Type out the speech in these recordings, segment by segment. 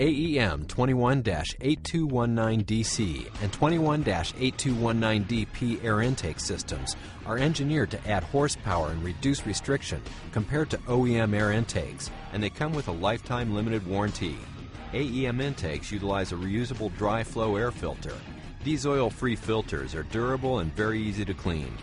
AEM 21-8219DC and 21-8219DP air intake systems are engineered to add horsepower and reduce restriction compared to OEM air intakes, and they come with a lifetime limited warranty. AEM intakes utilize a reusable dry flow air filter. These oil-free filters are durable and very easy to clean.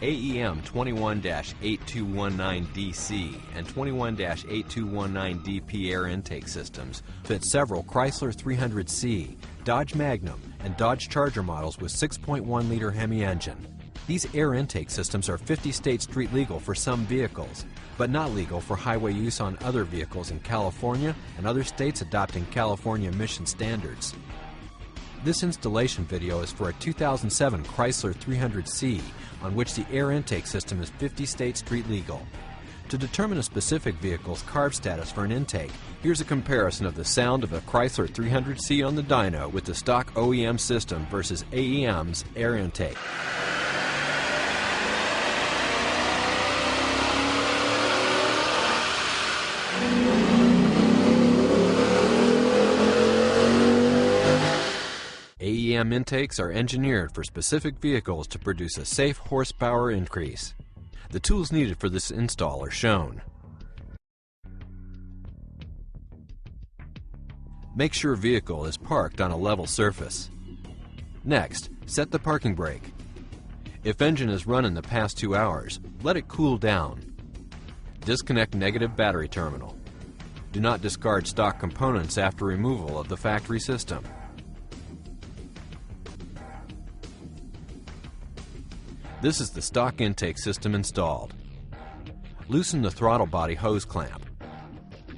AEM 21-8219DC and 21-8219DP air intake systems fit several Chrysler 300C, Dodge Magnum, and Dodge Charger models with 6.1-liter Hemi engine. These air intake systems are 50 state street legal for some vehicles, but not legal for highway use on other vehicles in California and other states adopting California emission standards. This installation video is for a 2007 Chrysler 300C on which the air intake system is 50 state street legal. To determine a specific vehicle's CARB status for an intake, here's a comparison of the sound of a Chrysler 300C on the dyno with the stock OEM system versus AEM's air intake. AEM intakes are engineered for specific vehicles to produce a safe horsepower increase. The tools needed for this install are shown. Make sure vehicle is parked on a level surface. Next, set the parking brake. If engine is run in the past 2 hours, let it cool down. Disconnect negative battery terminal. Do not discard stock components after removal of the factory system. This is the stock intake system installed. Loosen the throttle body hose clamp.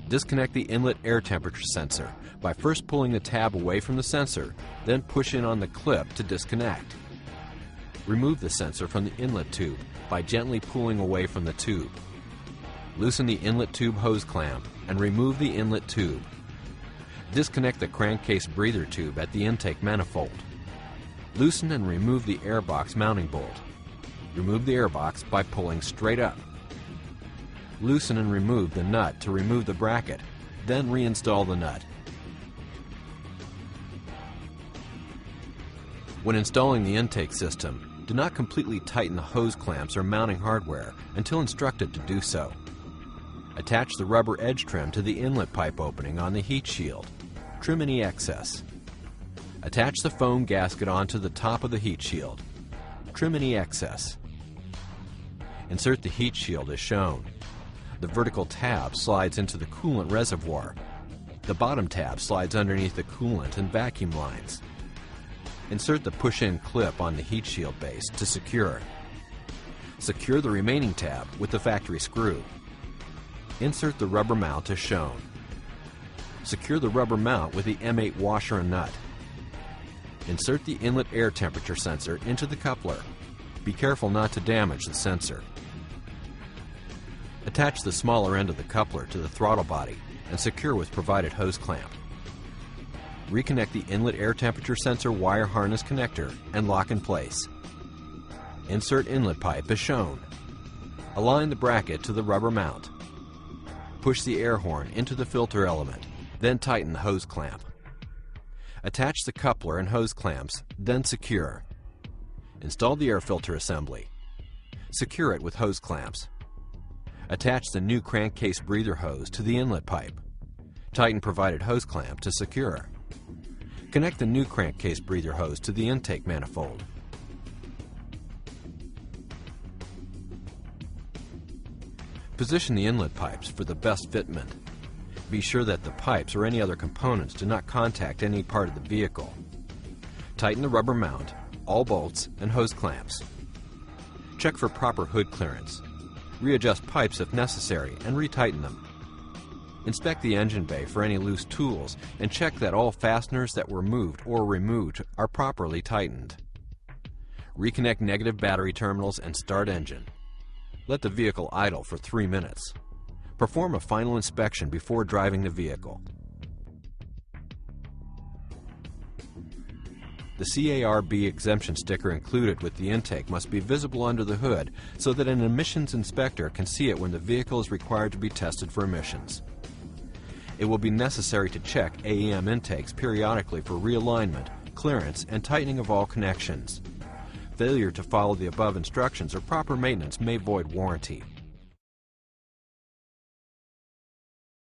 Disconnect the inlet air temperature sensor by first pulling the tab away from the sensor, then push in on the clip to disconnect. Remove the sensor from the inlet tube by gently pulling away from the tube. Loosen the inlet tube hose clamp and remove the inlet tube. Disconnect the crankcase breather tube at the intake manifold. Loosen and remove the airbox mounting bolt. Remove the airbox by pulling straight up. Loosen and remove the nut to remove the bracket, then reinstall the nut. When installing the intake system, do not completely tighten the hose clamps or mounting hardware until instructed to do so. Attach the rubber edge trim to the inlet pipe opening on the heat shield. Trim any excess. Attach the foam gasket onto the top of the heat shield. Trim any excess. Insert the heat shield as shown. The vertical tab slides into the coolant reservoir. The bottom tab slides underneath the coolant and vacuum lines. Insert the push-in clip on the heat shield base to secure. Secure the remaining tab with the factory screw. Insert the rubber mount as shown. Secure the rubber mount with the M8 washer and nut. Insert the inlet air temperature sensor into the coupler. Be careful not to damage the sensor. Attach the smaller end of the coupler to the throttle body and secure with provided hose clamp. Reconnect the inlet air temperature sensor wire harness connector and lock in place. Insert inlet pipe as shown. Align the bracket to the rubber mount. Push the air horn into the filter element, then tighten the hose clamp. Attach the coupler and hose clamps, then secure. Install the air filter assembly. Secure it with hose clamps. Attach the new crankcase breather hose to the inlet pipe. Tighten provided hose clamp to secure. Connect the new crankcase breather hose to the intake manifold. Position the inlet pipes for the best fitment. Be sure that the pipes or any other components do not contact any part of the vehicle. Tighten the rubber mount, all bolts, and hose clamps. Check for proper hood clearance. Readjust pipes if necessary and retighten them. Inspect the engine bay for any loose tools and check that all fasteners that were moved or removed are properly tightened. Reconnect negative battery terminals and start engine. Let the vehicle idle for 3 minutes. Perform a final inspection before driving the vehicle. The CARB exemption sticker included with the intake must be visible under the hood so that an emissions inspector can see it when the vehicle is required to be tested for emissions. it will be necessary to check AEM intakes periodically for realignment, clearance, and tightening of all connections. Failure to follow the above instructions or proper maintenance may void warranty.